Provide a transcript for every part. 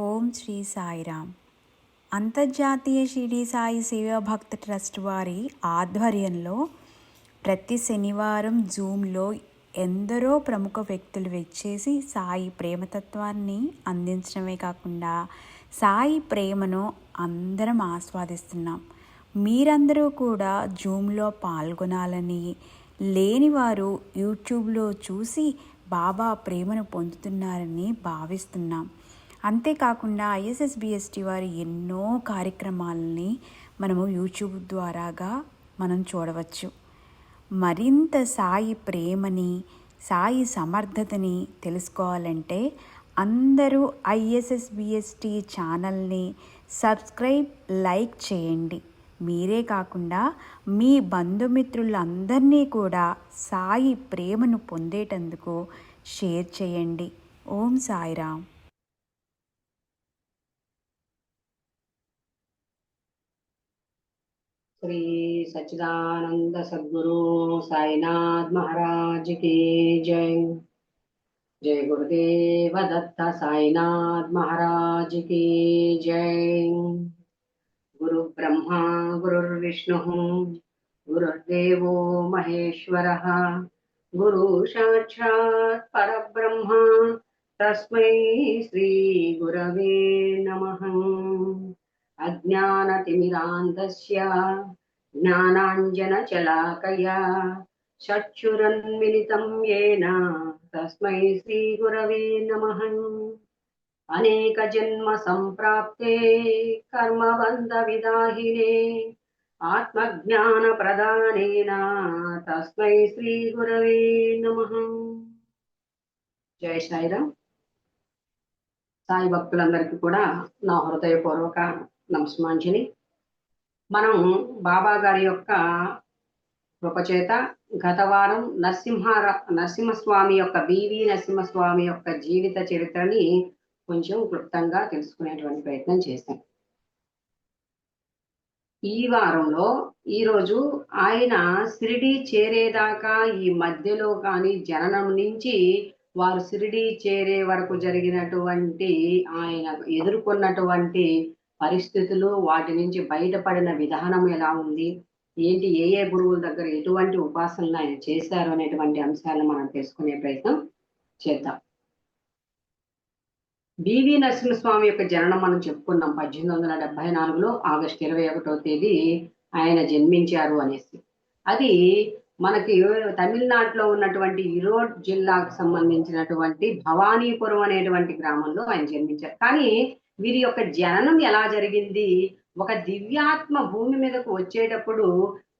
ఓం శ్రీ సాయిరామ్. అంతర్జాతీయ షిరిడి సాయి సేవా భక్త ట్రస్ట్ వారి ఆధ్వర్యంలో ప్రతి శనివారం జూమ్లో ఎందరో ప్రముఖ వ్యక్తులు వచ్చేసి సాయి ప్రేమతత్వాన్ని అందించడమే కాకుండా సాయి ప్రేమను అందరం ఆస్వాదిస్తున్నాం. మీరందరూ కూడా జూమ్లో పాల్గొనాలని, లేనివారు యూట్యూబ్లో చూసి బాబా ప్రేమను పొందుతున్నారని భావిస్తున్నాం. అంతేకాకుండా ఐఎస్ఎస్బిఎస్టి వారి ఎన్నో కార్యక్రమాలని మనము యూట్యూబ్ ద్వారాగా మనం చూడవచ్చు. మరింత సాయి ప్రేమని, సాయి సమర్థతని తెలుసుకోవాలంటే అందరూ ఐఎస్ఎస్బిఎస్టి ఛానల్ని సబ్స్క్రైబ్, లైక్ చేయండి. మీరే కాకుండా మీ బంధుమిత్రులందరినీ కూడా సాయి ప్రేమను పొందేటందుకు షేర్ చేయండి. ఓం సాయిరామ్. श्री सच्चिदानंद सद्गुरु साईनाथ महाराज की जय। जय गुरुदेव दत्त साईनाथ महाराज की जय। गुरु ब्रह्मा गुरुर्विष्णु गुरुर्देवो महेश्वरः गुरु साक्षात् परब्रह्म तस्मै श्री गुरवे नमः। अज्ञानतिमिरान्धस्य ज्ञानाञ्जनशलाकया चक्षुरुन्मिलितं येन तस्मै श्रीगुरवे नमः। अनेकजन्मसम्प्राप्ते कर्मबन्धविदाहिने आत्मज्ञानप्रदानेन तस्मै श्रीगुरवे नमः। जय साईराम। సాయి భక్తులందరికీ కూడా నా హృదయపూర్వక నమస్మాంజలి. మనం బాబా గారి యొక్క కృపచేత గత వారం నరసింహస్వామి యొక్క బివి నరసింహస్వామి యొక్క జీవిత చరిత్రని కొంచెం క్లుప్తంగా తెలుసుకునేటువంటి ప్రయత్నం చేశాం. ఈ వారంలో ఈరోజు ఆయన షిరిడి చేరేదాకా ఈ మధ్యలో కానీ జననం నుంచి వారు షిరిడి చేరే వరకు జరిగినటువంటి ఆయన ఎదుర్కొన్నటువంటి పరిస్థితులు, వాటి నుంచి బయటపడిన విధానం ఎలా ఉంది, ఏంటి, ఏ ఏ గురువుల దగ్గర ఎటువంటి ఉపాసనలు ఆయన చేశారు అనేటువంటి అంశాలను మనం తెలుసుకునే ప్రయత్నం చేద్దాం. బివి నరసింహస్వామి యొక్క జననం మనం చెప్పుకున్నాం. 1874లో ఆగస్టు 21వ తేదీ ఆయన జన్మించారు అనేసి. అది మనకి తమిళనాడులో ఉన్నటువంటి ఈరోడ్ జిల్లాకు సంబంధించినటువంటి భవానీపురం అనేటువంటి గ్రామంలో ఆయన జన్మించారు. కానీ వీరి యొక్క జననం ఎలా జరిగింది, ఒక దివ్యాత్మ భూమి మీదకు వచ్చేటప్పుడు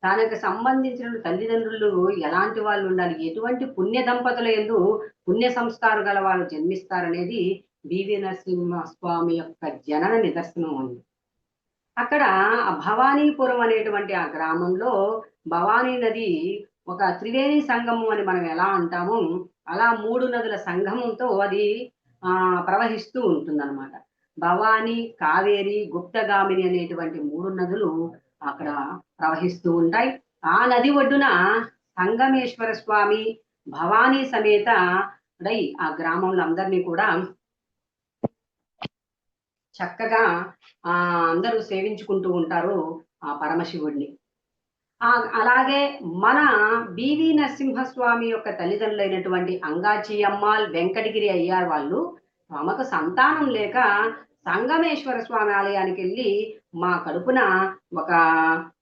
తనకు సంబంధించిన తల్లిదండ్రులు ఎలాంటి వాళ్ళు ఉండాలి, ఎటువంటి పుణ్య దంపతుల యందు పుణ్య సంస్కారం గల వాళ్ళు జన్మిస్తారనేది బివి నరసింహస్వామి యొక్క జనన నిదర్శనం ఉంది. అక్కడ భవానీపురం అనేటువంటి ఆ గ్రామంలో భవానీ నది ఒక త్రివేణి సంగమం అని మనం ఎలా అంటామో అలా 3 నదుల సంగమంతో అది ప్రవహిస్తూ ఉంటుందన్నమాట. భవానీ, కావేరి, గుప్తగామిని అనేటువంటి 3 నదులు అక్కడ ప్రవహిస్తూ ఉంటాయి. ఆ నది ఒడ్డున సంగమేశ్వర స్వామి భవానీ సమేత ఆ గ్రామంలో అందరినీ కూడా చక్కగా అందరూ సేవించుకుంటూ ఉంటారు ఆ పరమశివుడిని. అలాగే మన బివి నరసింహస్వామి యొక్క తల్లిదండ్రులైనటువంటి అంగాచి అమ్మాల్, వెంకటగిరి అయ్యారు వాళ్ళు తమకు సంతానం లేక సంగమేశ్వర స్వామి ఆలయానికి వెళ్ళి మా కడుపున ఒక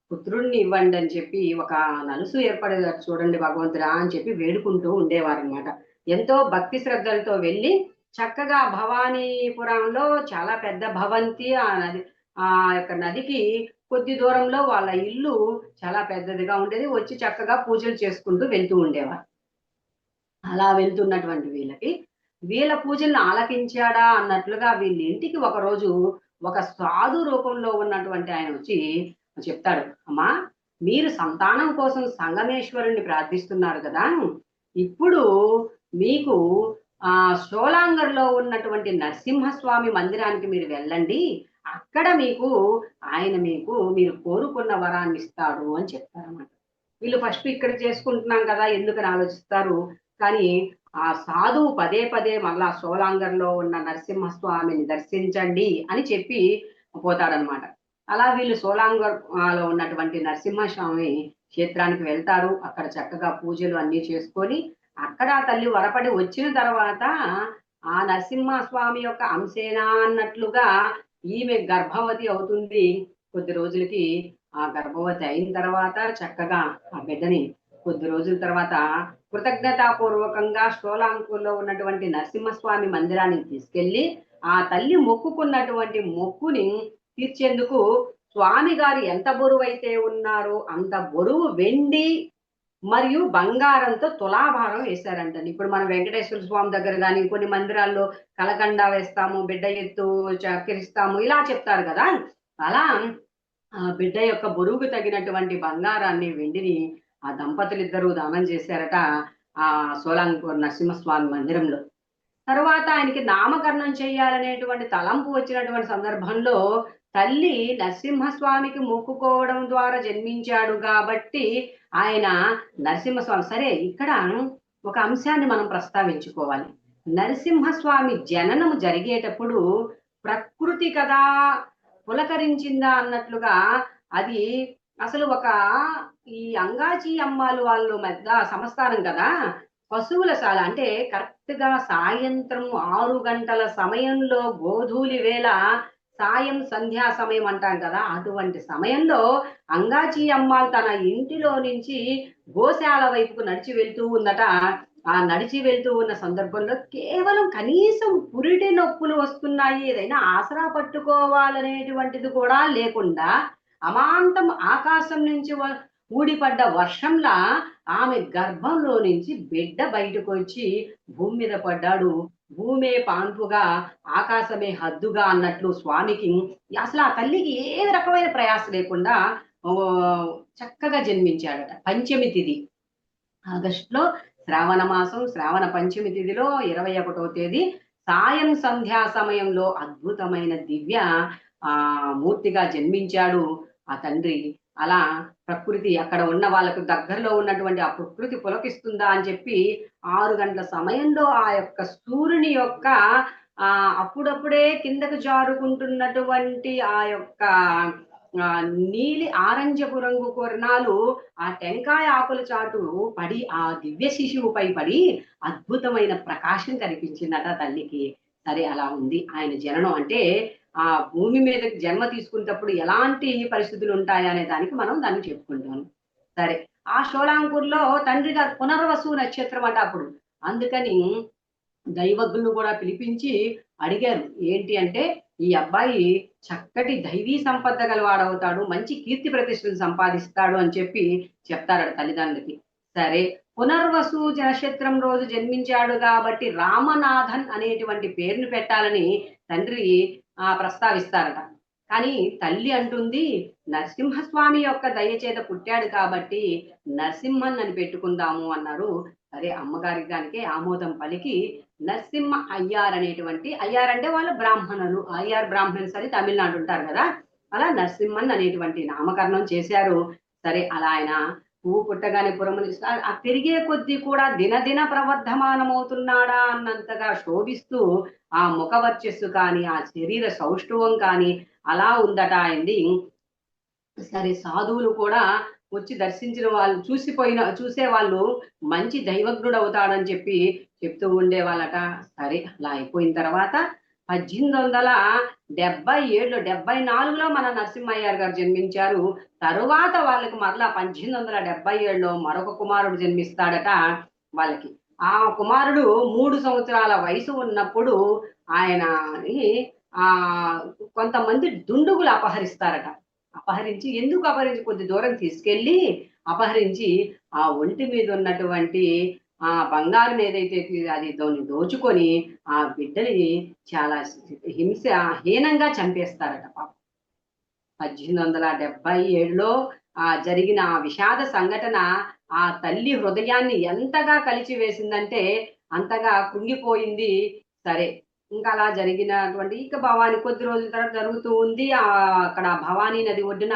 పుత్రుడిని ఇవ్వండి అని చెప్పి, ఒక నలుసు ఏర్పడేది చూడండి భగవంతుడా అని చెప్పి వేడుకుంటూ ఉండేవారు అనమాట. ఎంతో భక్తి శ్రద్ధలతో వెళ్ళి చక్కగా భవానీపురంలో చాలా పెద్ద భవంతి ఆ యొక్క నదికి కొద్ది దూరంలో వాళ్ళ ఇల్లు చాలా పెద్దదిగా ఉండేది. వచ్చి చక్కగా పూజలు చేసుకుంటూ వెళ్తూ ఉండేవారు. అలా వెళ్తున్నటువంటి వీళ్ళ పూజలను ఆలకించాడా అన్నట్లుగా వీళ్ళ ఇంటికి ఒకరోజు ఒక సాధు రూపంలో ఉన్నటువంటి ఆయన వచ్చి చెప్తాడు, అమ్మా మీరు సంతానం కోసం సంగమేశ్వరుణ్ణి ప్రార్థిస్తున్నారు కదా, ఇప్పుడు మీకు షోలాంగర్లో ఉన్నటువంటి నరసింహస్వామి మందిరానికి మీరు వెళ్ళండి, అక్కడ ఆయన మీరు కోరుకున్న వరాన్ని ఇస్తాడు అని చెప్తారన్నమాట. వీళ్ళు ఫస్ట్ ఇక్కడ చేసుకుంటున్నాం కదా ఎందుకని ఆలోచిస్తారు. కానీ ఆ సాధువు పదే పదే మళ్ళా సోలాంగర్లో ఉన్న నరసింహస్వామిని దర్శించండి అని చెప్పి పోతాడనమాట. అలా వీళ్ళు సోలాంగర్ లో ఉన్నటువంటి నరసింహస్వామి క్షేత్రానికి వెళ్తారు. అక్కడ చక్కగా పూజలు అన్నీ చేసుకొని అక్కడ ఆ తల్లి వరపడి వచ్చిన తర్వాత ఆ నరసింహస్వామి యొక్క అంశేనా అన్నట్లుగా ఈమె గర్భవతి అవుతుంది. కొద్ది రోజులకి ఆ గర్భవతి అయిన తర్వాత చక్కగా ఆ బిడ్డని కొద్ది రోజుల తర్వాత కృతజ్ఞతాపూర్వకంగా షోలాంకూర్లో ఉన్నటువంటి నరసింహస్వామి మందిరానికి తీసుకెళ్లి ఆ తల్లి మొక్కుకున్నటువంటి మొక్కుని తీర్చేందుకు స్వామి గారు ఎంత బరువు అయితే ఉన్నారో అంత బరువు వెండి మరియు బంగారంతో తులాభారం వేశారంటండి. ఇప్పుడు మనం వెంకటేశ్వర స్వామి దగ్గర కానీ కొన్ని మందిరాల్లో కలకండ వేస్తాము, బిడ్డ ఎత్తు చక్కెరిస్తాము ఇలా చెప్తారు కదా. అలా ఆ బిడ్డ యొక్క బరువుకు తగినటువంటి బంగారాన్ని వెండిని ఆ దంపతులిద్దరూ దానం చేశారట ఆ సోలాంపూర్ నరసింహస్వామి మందిరంలో. తరువాత ఆయనకి నామకరణం చేయాలనేటువంటి తలంపు వచ్చినటువంటి సందర్భంలో తల్లి నరసింహస్వామికి మొక్కుకోవడం ద్వారా జన్మించాడు కాబట్టి ఆయన నరసింహస్వామి. సరే, ఇక్కడ ఒక అంశాన్ని మనం ప్రస్తావించుకోవాలి. నరసింహస్వామి జననం జరిగేటప్పుడు ప్రకృతి కదా పులకరించిందా అన్నట్లుగా అది అసలు ఒక ఈ అంగాచి అమ్మాలు వాళ్ళు మధ్య సంస్థానం కదా, పశువుల శాల. అంటే కరెక్ట్ గా సాయంత్రం 6 గంటల సమయంలో గోధూలి వేళ సాయం సంధ్యా సమయం అంటాం కదా, అటువంటి సమయంలో అంగాచి అమ్మాள் తన ఇంటిలో నుంచి గోశాల వైపుకు నడిచి వెళ్తూ ఉందట. ఆ నడిచి వెళ్తూ ఉన్న సందర్భంలో కేవలం కనీసం పురిటి నొప్పులు వస్తున్నాయి, ఏదైనా ఆసరా పట్టుకోవాలనేటువంటిది కూడా లేకుండా అమాంతం ఆకాశం నుంచి ఊడిపడ్డ వర్షంలా ఆమె గర్భంలో నుంచి బిడ్డ బయటకు వచ్చి భూమి మీద పడ్డాడు. భూమే పాన్పుగా ఆకాశమే హద్దుగా అన్నట్లు స్వామికి అసలు ఆ తల్లికి ఏ రకమైన ప్రయాస లేకుండా చక్కగా జన్మించాడట. పంచమి తిథి ఆగస్టులో శ్రావణ మాసం శ్రావణ పంచమి తిథిలో 21వ తేదీ సాయం సంధ్యా సమయంలో అద్భుతమైన దివ్య మూర్తిగా జన్మించాడు ఆ తండ్రి. అలా ప్రకృతి అక్కడ ఉన్న వాళ్ళకు దగ్గరలో ఉన్నటువంటి ఆ ప్రకృతి పులకిస్తుందా అని చెప్పి 6 గంటల సమయంలో ఆ యొక్క సూర్యుని యొక్క అప్పుడప్పుడే కిందకు జారుకుంటున్నటువంటి ఆ యొక్క నీలి ఆరంజపు రంగు కిరణాలు ఆ టెంకాయ ఆకుల చాటు పడి ఆ దివ్య శిశువుపై పడి అద్భుతమైన ప్రకాశం కనిపించిందట తల్లికి. సరే, అలా ఉంది ఆయన జననం. అంటే ఆ భూమి మీద జన్మ తీసుకునేటప్పుడు ఎలాంటి పరిస్థితులు ఉంటాయి అనే దానికి మనం దాన్ని చెప్పుకుంటాం. సరే, ఆ షోలాంపూర్లో తండ్రి గారు పునర్వసు నక్షత్రం అట అప్పుడు. అందుకని దైవజ్ఞులను కూడా పిలిపించి అడిగారు, ఏంటి అంటే ఈ అబ్బాయి చక్కటి దైవీ సంపద గలవాడవుతాడు, మంచి కీర్తి ప్రతిష్టలు సంపాదిస్తాడు అని చెప్పి చెప్తారట తల్లిదండ్రులకి. సరే, పునర్వసు నక్షత్రం రోజు జన్మించాడు కాబట్టి రామనాథన్ అనేటువంటి పేరును పెట్టాలని తండ్రి ప్రస్తావిస్తారట. కానీ తల్లి అంటుంది నరసింహస్వామి యొక్క దయచేత పుట్టాడు కాబట్టి నరసింహన్ అని పెట్టుకుందాము అన్నారు. సరే, అమ్మగారికి దానికే ఆమోదం పలికి నరసింహ అయ్యార్ అనేటువంటి, అయ్యార్ అంటే వాళ్ళు బ్రాహ్మణులు, అయ్యార్ బ్రాహ్మణ్స్ అని తమిళనాడు ఉంటారు కదా, అలా నరసింహన్ అనేటువంటి నామకరణం చేశారు. సరే, అలా ఆయన పువ్వు పుట్టగానే పురములు ఆ పెరిగే కొద్దీ కూడా దినదిన ప్రవర్ధమానమవుతున్నాడా అన్నంతగా శోభిస్తూ ఆ ముఖవర్చస్సు కానీ ఆ శరీర సౌష్ఠవం కానీ అలా ఉందట ఆయన్ని. సరే, సాధువులు కూడా వచ్చి దర్శించిన వాళ్ళు చూసే వాళ్ళు మంచి దైవజ్ఞుడు అవుతాడని చెప్పి చెప్తూ ఉండేవాళ్ళట. సరే, అలా అయిపోయిన తర్వాత 1877 74లో మన నరసింహయ్యార్ గారు జన్మించారు. తరువాత వాళ్ళకి మరలా 1877లో మరొక కుమారుడు జన్మిస్తాడట వాళ్ళకి. ఆ కుమారుడు 3 సంవత్సరాల వయసు ఉన్నప్పుడు ఆయనని కొంతమంది దుండుగులు అపహరిస్తారట. అపహరించి కొద్ది దూరం తీసుకెళ్లి అపహరించి ఆ ఒంటి మీద ఉన్నటువంటి ఆ బంగారం ఏదైతే అది దోచుకొని ఆ బిడ్డని చాలా హీనంగా చంపేస్తారట పాపం. 1877లో జరిగిన ఆ విషాద సంఘటన ఆ తల్లి హృదయాన్ని ఎంతగా కలిచివేసిందంటే అంతగా కుంగిపోయింది. సరే, ఇంకా అలా జరిగినటువంటి ఇక భవాని కొద్ది రోజుల తర్వాత జరుగుతూ ఉంది. అక్కడ భవానీ నది ఒడ్డున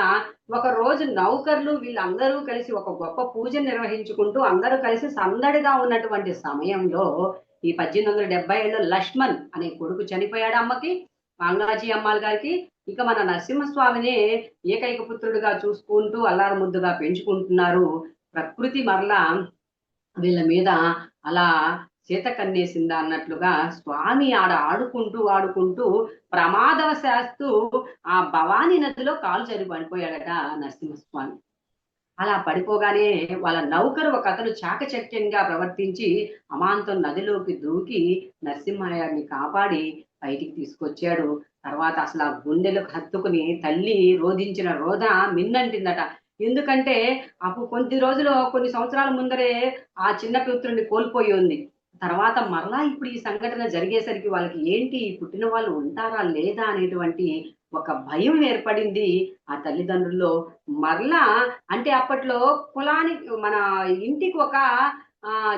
ఒక రోజు నౌకర్లు వీళ్ళందరూ కలిసి ఒక గొప్ప పూజను నిర్వహించుకుంటూ అందరూ కలిసి సందడిగా ఉన్నటువంటి సమయంలో ఈ 1870 లక్ష్మణ్ అనే కొడుకు చనిపోయాడు అమ్మకి, అంగాజీ అమ్మాள் గారికి. ఇక మన నరసింహస్వామినే ఏకైక పుత్రుడిగా చూసుకుంటూ అల్లారు ముద్దుగా పెంచుకుంటున్నారు. ప్రకృతి మరలా వీళ్ళ మీద అలా సీత కన్నేసిందా అన్నట్లుగా స్వామి ఆడ ఆడుకుంటూ ఆడుకుంటూ ప్రమాదవశాత్తు ఆ భవానీ నదిలో కాలు జారి పడిపోయాడట నరసింహస్వామి. అలా పడిపోగానే వాళ్ళ నౌకరు ఒక అతను చాకచక్యంగా ప్రవర్తించి అమాంతం నదిలోకి దూకి నరసింహయ్యని కాపాడి బయటికి తీసుకొచ్చాడు. తర్వాత అసలు ఆ గుండెలకు హత్తుకుని తల్లి రోధించిన రోధ మిన్నంటిందట. ఎందుకంటే అప్పుడు కొన్ని సంవత్సరాల ముందరే ఆ చిన్న పుత్రుడిని కోల్పోయి ఉంది. తర్వాత మరలా ఇప్పుడు ఈ సంఘటన జరిగేసరికి వాళ్ళకి ఏంటి పుట్టిన వాళ్ళు ఉంటారా లేదా అనేటువంటి ఒక భయం ఏర్పడింది ఆ తల్లిదండ్రుల్లో. మరలా అంటే అప్పట్లో కులానికి మన ఇంటికి ఒక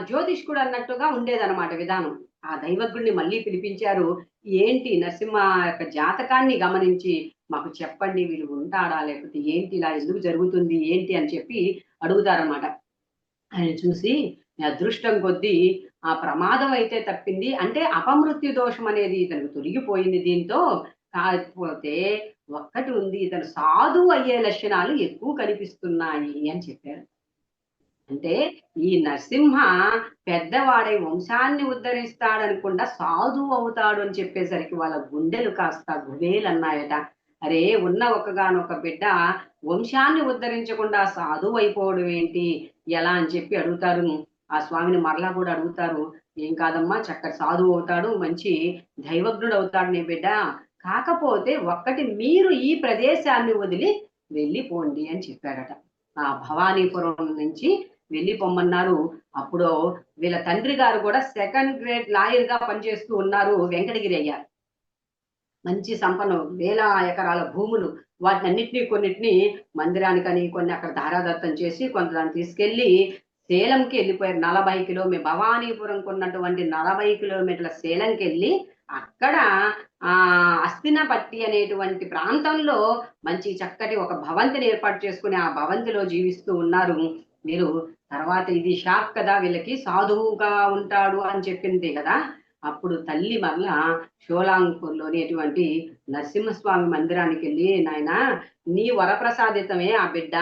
జ్యోతిష్కుడు అన్నట్టుగా ఉండేదన్నమాట విధానం. ఆ దైవజ్ఞుడిని మళ్ళీ పిలిపించారు. ఏంటి నరసింహ యొక్క జాతకాన్ని గమనించి మాకు చెప్పండి, వీళ్ళు ఉంటారా లేకపోతే ఏంటి, ఇలా ఎందుకు జరుగుతుంది ఏంటి అని చెప్పి అడుగుతారన్నమాట. ఆయన చూసి అదృష్టం కొద్దీ ఆ ప్రమాదం అయితే తప్పింది, అంటే అపమృత్యు దోషం అనేది ఇతనికి తొలగిపోయింది దీంతో. కాకపోతే ఒక్కటి ఉంది, ఇతను సాధువు అయ్యే లక్షణాలు ఎక్కువ కనిపిస్తున్నాయి అని చెప్పారు. అంటే ఈ నరసింహ పెద్దవాడై వంశాన్ని ఉద్ధరిస్తాడనుకుండా సాధువు అవుతాడు అని చెప్పేసరికి వాళ్ళ గుండెలు కాస్త గుబేలన్నాయట. అరే ఉన్న ఒక్కగానొక బిడ్డ వంశాన్ని ఉద్ధరించకుండా సాధువు అయిపోవడం ఏంటి, ఎలా అని చెప్పి అడుగుతారు. ఆ స్వామిని మరలా కూడా అడుగుతారు. ఏం కాదమ్మా, చక్కటి సాధువు అవుతాడు, మంచి దైవజ్ఞుడు అవుతాడు నీ బిడ్డ. కాకపోతే ఒక్కటి, మీరు ఈ ప్రదేశాన్ని వదిలి వెళ్ళిపోండి అని చెప్పాడట. ఆ భవానీపురం నుంచి వెళ్ళిపోమ్మన్నారు. అప్పుడు వీళ్ళ తండ్రి గారు కూడా సెకండ్ గ్రేడ్ లాయర్ గా పనిచేస్తూ ఉన్నారు, వెంకటగిరి అయ్యారు. మంచి సంపన్నం, వేల ఎకరాల భూములు, వాటినన్నిటినీ కొన్నిటిని మందిరానికని కొన్ని అక్కడ ధారాదత్తం చేసి కొంత దాన్ని తీసుకెళ్లి సేలంకి వెళ్ళిపోయారు. 40 కిలోమీటర్ భవానీపురం కొన్నటువంటి 40 కిలోమీటర్ల సేలంకి వెళ్ళి అక్కడ అస్థినపట్టి అనేటువంటి ప్రాంతంలో మంచి చక్కటి ఒక భవంతిని ఏర్పాటు చేసుకుని ఆ భవంతిలో జీవిస్తూ ఉన్నారు వీరు. తర్వాత ఇది షాక్ కదా వీళ్ళకి, సాధువుగా ఉంటాడు అని చెప్పింది కదా. అప్పుడు తల్లి మరలా షోలాంగ్పూర్లోని అటువంటి నరసింహస్వామి మందిరానికి వెళ్ళి, నాయన నీ వరప్రసాదితమే ఆ బిడ్డ,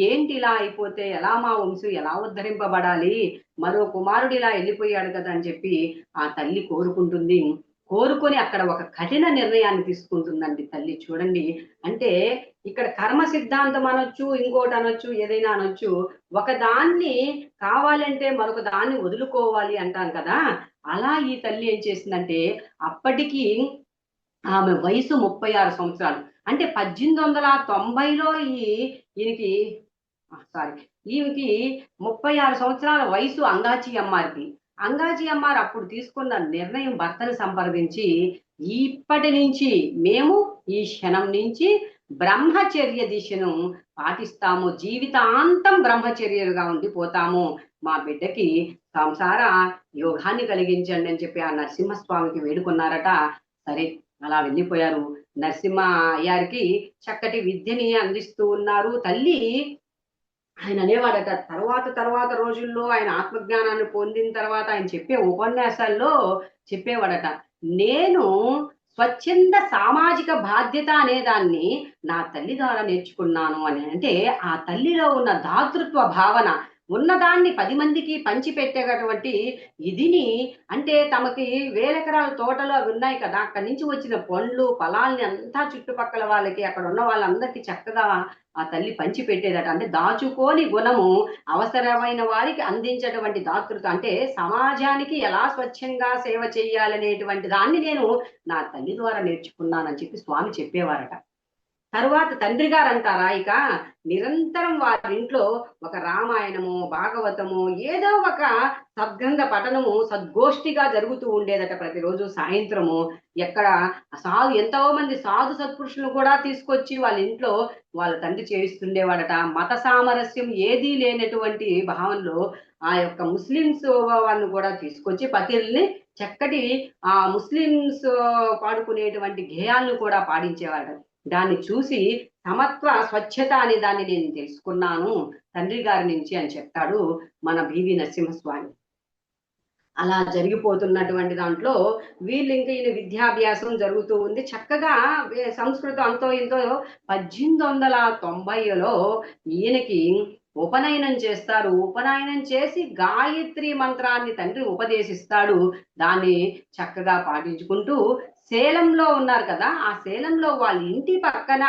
ఏంటి ఇలా అయిపోతే ఎలా, మా వంశం ఎలా ఉద్ధరింపబడాలి, మరో కుమారుడు ఇలా వెళ్ళిపోయాడు కదా అని చెప్పి ఆ తల్లి కోరుకుంటుంది. కోరుకొని అక్కడ ఒక కఠిన నిర్ణయాన్ని తీసుకుంటుందండి తల్లి. చూడండి, అంటే ఇక్కడ కర్మ సిద్ధాంతం అనొచ్చు, ఇంకోటి అనొచ్చు, ఏదైనా అనొచ్చు. ఒక దాన్ని కావాలంటే మరొక దాన్ని వదులుకోవాలి అంటాం కదా. అలా ఈ తల్లి ఏం చేసిందంటే, అప్పటికి ఆమె వయసు 36 సంవత్సరాలు. అంటే 1890లో ఈయనకి ఈమెకి 36 సంవత్సరాల వయసు అంగాచి అమ్మారికి. అంగాజీ అమ్మారు అప్పుడు తీసుకున్న నిర్ణయం భర్తను సంప్రదించి, ఇప్పటి నుంచి మేము ఈ క్షణం నుంచి బ్రహ్మచర్య దిశను పాటిస్తాము, జీవితాంతం బ్రహ్మచర్యలుగా ఉండిపోతాము, మా బిడ్డకి సంసార యోగాన్ని కలిగించండి అని చెప్పి ఆ నరసింహస్వామికి వేడుకున్నారట. సరే, అలా వెళ్ళిపోయారు. నరసింహ అయ్యారికి చక్కటి విద్యని అందిస్తూ ఉన్నారు. తల్లి ఆయన అనేవాడట, తర్వాత రోజుల్లో ఆయన ఆత్మజ్ఞానాన్ని పొందిన తర్వాత ఆయన చెప్పే ఉపన్యాసాల్లో చెప్పేవాడట, నేను స్వచ్ఛంద సామాజిక బాధ్యత అనేదాన్ని నా తల్లి ద్వారా నేర్చుకున్నాను అని. అంటే ఆ తల్లిలో ఉన్న దాతృత్వ భావన, ఉన్నదాన్ని 10 మందికి పంచిపెట్టేటటువంటి ఇదిని, అంటే తమకి వేలెకరాల తోటలు అవి ఉన్నాయి కదా, అక్కడి నుంచి వచ్చిన పండ్లు ఫలాల్ని అంతా చుట్టుపక్కల వాళ్ళకి, అక్కడ ఉన్న వాళ్ళందరికీ చక్కగా ఆ తల్లి పంచి పెట్టేదట. అంటే దాచుకోని గుణము, అవసరమైన వారికి అందించేటువంటి దాతృత్వం, అంటే సమాజానికి ఎలా స్వచ్ఛంగా సేవ చేయాలనేటువంటి దాన్ని నేను నా తల్లి ద్వారా నేర్చుకున్నానని చెప్పి స్వామి చెప్పేవారట. తరువాత తండ్రి గారు అంటారా, ఇక నిరంతరం వారింట్లో ఒక రామాయణము, భాగవతము, ఏదో ఒక సద్గ్రంథ పఠనము సద్గోష్ఠిగా జరుగుతూ ఉండేదట ప్రతిరోజు సాయంత్రము. ఎక్కడ ఎంతో మంది సాధు సత్పురుషులను కూడా తీసుకొచ్చి వాళ్ళ ఇంట్లో వాళ్ళ తండ్రి చేయిస్తుండేవాడట. మత సామరస్యం ఏదీ లేనటువంటి భావనలో ఆ యొక్క ముస్లింస్ వాళ్ళని కూడా తీసుకొచ్చి పతిల్ని చక్కటి ముస్లిమ్స్ పాడుకునేటువంటి గేయాలను కూడా పాడించేవాడు. దాన్ని చూసి సమత్వ స్వచ్ఛత అనే దాన్ని నేను తెలుసుకున్నాను తండ్రి గారి నుంచి అని చెప్తాడు మన బివి నరసింహస్వామి. అలా జరిగిపోతున్నటువంటి దాంట్లో వీళ్ళు ఇంకా ఈయన విద్యాభ్యాసం జరుగుతూ ఉంది. చక్కగా సంస్కృతం అంతో ఇంతో 1890లో ఈయనకి ఉపనయనం చేస్తారు. ఉపనయనం చేసి గాయత్రి మంత్రాన్ని తండ్రి ఉపదేశిస్తాడు. దాన్ని చక్కగా పాటించుకుంటూ సేలంలో ఉన్నారు కదా, ఆ సేలంలో వాళ్ళ ఇంటి పక్కన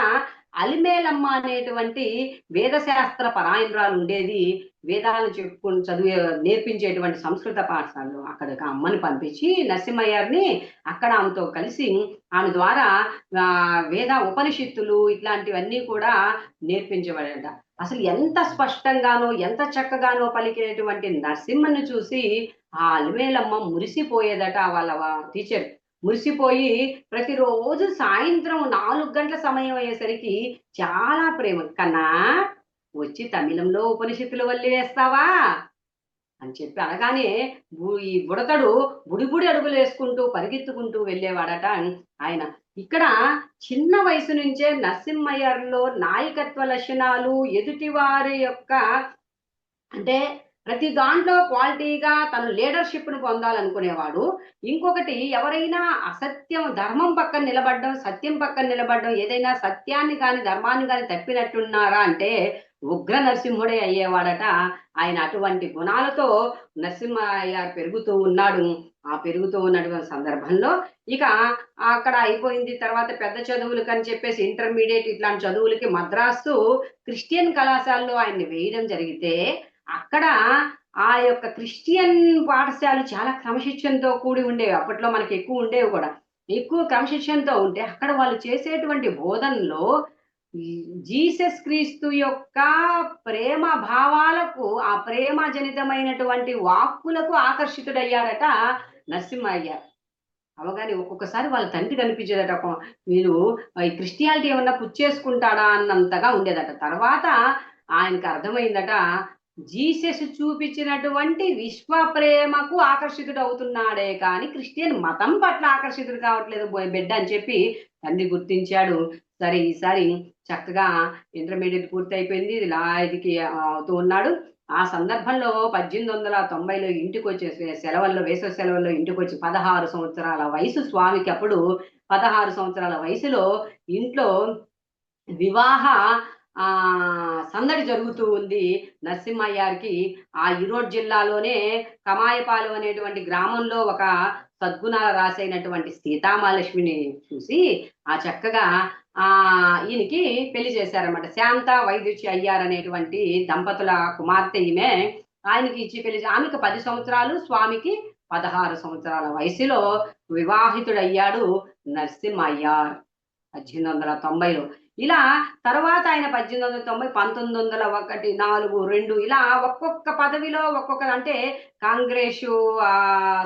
అలిమేలమ్మ అనేటువంటి వేదశాస్త్ర పరాయణురాలు ఉండేది. వేదాలను చెప్పుకుని చదివే నేర్పించేటువంటి సంస్కృత పాఠశాలలో అక్కడికి అమ్మని పంపించి నరసింహయ్యని అక్కడ ఆమెతో కలిసి ఆమె ద్వారా వేద ఉపనిషత్తులు ఇట్లాంటివన్నీ కూడా నేర్పించబడట. అసలు ఎంత స్పష్టంగానో ఎంత చక్కగానో పలికేటువంటి నరసింహను చూసి ఆ అలిమేలమ్మ మురిసిపోయేదట. వాళ్ళ టీచర్ మురిసిపోయి ప్రతిరోజు సాయంత్రం 4 గంటల సమయం అయ్యేసరికి చాలా ప్రేమ, కన్నా వచ్చి తమిళంలో ఉపనిషత్తులు వల్లి వేస్తావా అని చెప్పి అనగానే ఈ బుడతడు బుడిబుడి అడుగులు వేసుకుంటూ పరిగెత్తుకుంటూ వెళ్ళేవాడట ఆయన. ఇక్కడ చిన్న వయసు నుంచే నరసింహయ్యలో నాయకత్వ లక్షణాలు, ఎదుటివారి యొక్క అంటే ప్రతి దాంట్లో క్వాలిటీగా తను లీడర్షిప్ ను పొందాలనుకునేవాడు. ఇంకొకటి ఎవరైనా అసత్యం ధర్మం పక్కన నిలబడడం, సత్యం పక్కన నిలబడడం, ఏదైనా సత్యాన్ని కానీ ధర్మాన్ని కానీ తప్పినట్టున్నారా అంటే ఉగ్ర నరసింహుడే అయ్యేవాడట ఆయన. అటువంటి గుణాలతో నరసింహయ్య పెరుగుతూ ఉన్నాడు. ఆ పెరుగుతూ ఉన్నటువంటి సందర్భంలో ఇక అక్కడ అయిపోయింది. తర్వాత పెద్ద చదువులకు అని చెప్పేసి ఇంటర్మీడియట్ ఇట్లాంటి చదువులకి మద్రాసు క్రిస్టియన్ కళాశాలలో ఆయన్ని వేయడం జరిగితే అక్కడ ఆ యొక్క క్రిస్టియన్ పాఠశాలలు చాలా క్రమశిక్షణతో కూడి ఉండేవి. అప్పట్లో మనకి ఎక్కువ ఉండేవి కూడా, ఎక్కువ క్రమశిక్షణతో ఉంటే అక్కడ వాళ్ళు చేసేటువంటి బోధనలో జీసస్ క్రీస్తు యొక్క ప్రేమ భావాలకు, ఆ ప్రేమ జనితమైనటువంటి వాక్కులకు ఆకర్షితుడయ్యాడట నరసింహయ్య. అవగానే ఒక్కొక్కసారి వాళ్ళ తండ్రి కనిపించేదట, వీళ్ళు ఈ క్రిస్టియానిటీ ఏమన్నా పుచ్చేసుకుంటాడా అన్నంతగా ఉండేదట. తర్వాత ఆయనకు అర్థమైందట జీసస్ చూపించినటువంటి విశ్వ ప్రేమకు ఆకర్షితుడు అవుతున్నాడే కానీ క్రిస్టియన్ మతం పట్ల ఆకర్షితుడు కావట్లేదు బిడ్డ అని చెప్పి తండ్రి గుర్తించాడు. సరే ఈసారి చక్కగా ఇంటర్మీడియట్ పూర్తి అయిపోయింది, ఇదికి అవుతూ ఉన్నాడు. ఆ సందర్భంలో 1890లో ఇంటికి వచ్చే సెలవుల్లో, వేసవి సెలవుల్లో ఇంటికి వచ్చి 16 సంవత్సరాల వయసు స్వామికి. అప్పుడు 16 సంవత్సరాల వయసులో ఇంట్లో వివాహ సందడి జరుగుతూ ఉంది నరసింహయ్యకి. ఆ ఈరోడ్ జిల్లాలోనే కమాయపాలెం అనేటువంటి గ్రామంలో ఒక సద్గుణాల రాసైనటువంటి సీతామహాలక్ష్మిని చూసి ఆ చక్కగా ఈయనకి పెళ్లి చేశారన్నమాట. శాంత వైద్యుచి అయ్యారు అనేటువంటి దంపతుల కుమార్తె ఈమె. ఆయనకి ఇచ్చి పెళ్లి, ఆమెకు 10 సంవత్సరాలు, స్వామికి 16 సంవత్సరాల వయసులో వివాహితుడయ్యాడు నరసింహయ్య 1890లో. ఇలా తర్వాత ఆయన 1890, 1901, 4, 2 ఇలా ఒక్కొక్క పదవిలో ఒక్కొక్క, అంటే కాంగ్రెస్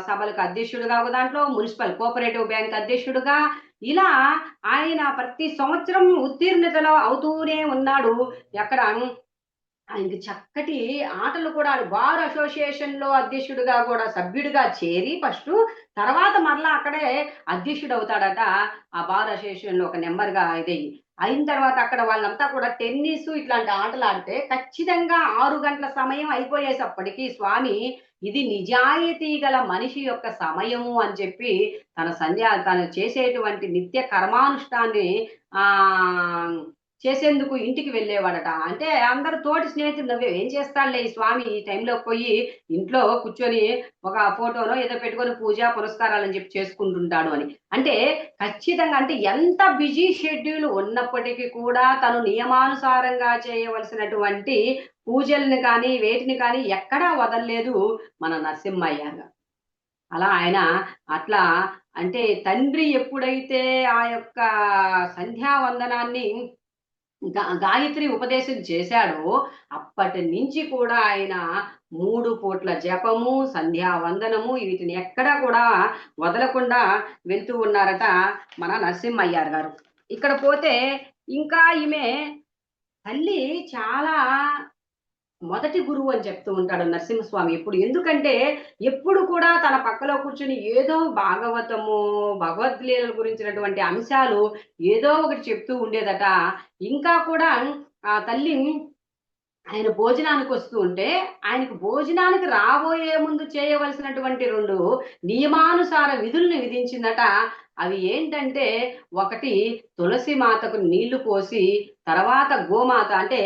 సభలకు అధ్యక్షుడుగా ఒక దాంట్లో, మున్సిపల్ కోఆపరేటివ్ బ్యాంక్ అధ్యక్షుడుగా, ఇలా ఆయన ప్రతి సంవత్సరం ఉత్తీర్ణతలో అవుతూనే ఉన్నాడు. ఎక్కడ ఆయనకి చక్కటి ఆటలు కూడా, బార్ అసోసియేషన్ లో అధ్యక్షుడిగా కూడా సభ్యుడిగా చేరి ఫస్ట్, తర్వాత మరలా అక్కడే అధ్యక్షుడు అవుతాడట ఆ బార్ అసోసియేషన్ లో ఒక నెంబర్ గా అయిన తర్వాత అక్కడ వాళ్ళంతా కూడా టెన్నిస్ ఇట్లాంటి ఆటలు ఆడితే ఖచ్చితంగా 6 గంటల సమయం అయిపోయేసప్పటికీ స్వామి ఇది నిజాయితీ గల మనిషి యొక్క సమయము అని చెప్పి తను చేసేటువంటి నిత్య కర్మానుష్ఠాన్ని ఆ చేసేందుకు ఇంటికి వెళ్ళేవాడట. అంటే అందరు తోటి స్నేహితులు నవ్వే, ఏం చేస్తాడులే ఈ స్వామి ఈ టైంలో పోయి ఇంట్లో కూర్చొని ఒక ఫోటోనో ఏదో పెట్టుకొని పూజ పునస్కారాలని చెప్పి చేసుకుంటుంటాడు అని. అంటే ఖచ్చితంగా, అంటే ఎంత బిజీ షెడ్యూల్ ఉన్నప్పటికీ కూడా తను నియమానుసారంగా చేయవలసినటువంటి పూజల్ని కానీ వేటిని కానీ ఎక్కడా వదలలేదు మన నరసింహయ్య. అలా ఆయన అట్లా, అంటే తండ్రి ఎప్పుడైతే ఆ యొక్క సంధ్యావందనాన్ని గాయత్రి ఉపదేశం చేశాడో అప్పటి నుంచి కూడా ఆయన 3 పూట్ల జపము, సంధ్యావందనము వీటిని ఎక్కడా కూడా వదలకుండా వెళ్తూ ఉన్నారట మన నరసింహయ్య గారు. ఇక్కడ పోతే ఇంకా ఈమె తల్లి చాలా మొదటి గురువు అని చెప్తూ ఉంటాడు నరసింహస్వామి ఎప్పుడు. ఎందుకంటే ఎప్పుడు కూడా తన పక్కలో కూర్చుని ఏదో భాగవతము, భగవద్లీలల గురించినటువంటి అంశాలు ఏదో ఒకటి చెప్తూ ఉండేదట. ఇంకా కూడా ఆ తల్లి ఆయన భోజనానికి వస్తూ ఉంటే ఆయనకు భోజనానికి రాబోయే ముందు చేయవలసినటువంటి 2 నియమానుసార విధుల్ని విధించిందట. అవి ఏంటంటే, ఒకటి తులసి మాతకు నీళ్లు పోసి, తర్వాత గోమాత అంటే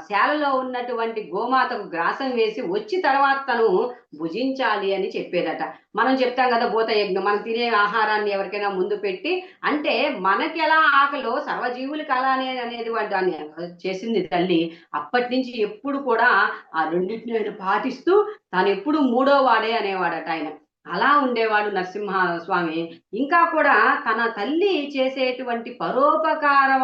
శాలలో ఉన్నటువంటి గోమాతకు గ్రాసం వేసి వచ్చి తర్వాత తను భుజించాలి అని చెప్పేదట. మనం చెప్తాం కదా భూత యజ్ఞం, మనం తినే ఆహారాన్ని ఎవరికైనా ముందు పెట్టి, అంటే మనకి ఎలా ఆకలో సర్వజీవులకి అలానే అనేది దాన్ని చేసింది తల్లి. అప్పటి నుంచి ఎప్పుడు కూడా ఆ రెండింటిని ఆయన పాటిస్తూ తాను ఎప్పుడు మూడో వాడే అనేవాడట ఆయన. అలా ఉండేవాడు నరసింహ స్వామి. ఇంకా కూడా తన తల్లి చేసేటువంటి పరోపకారం